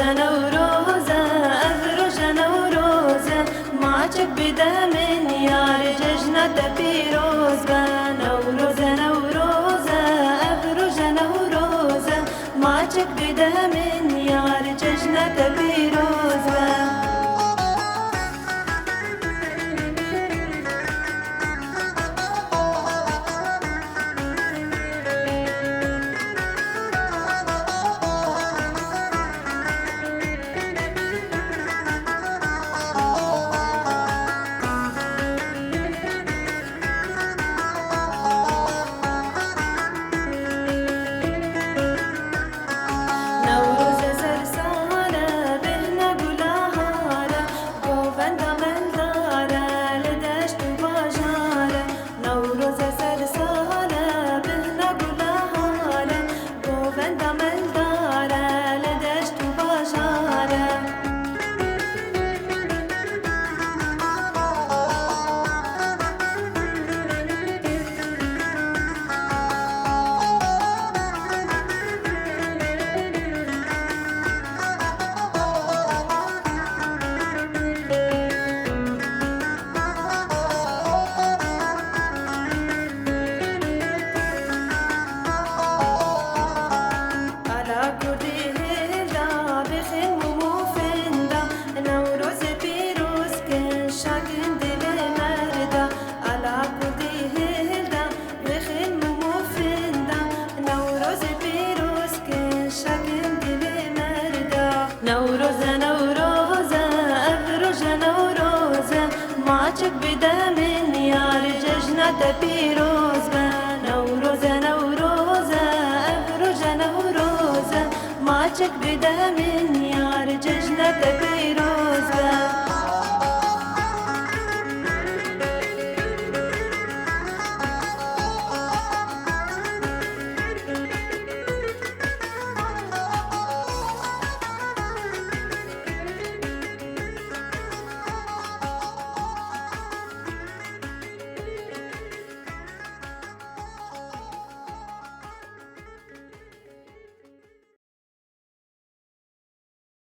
نوروز افروج نوروز ماچک بده من یار جشنت پیروز به نوروز افروج نوروز ماچک بده من یار جشنت پیروز به ماچک بده من یار جشنت پیروز به نوروز افروج نوروز ماچک بده من یار جشنت پیروز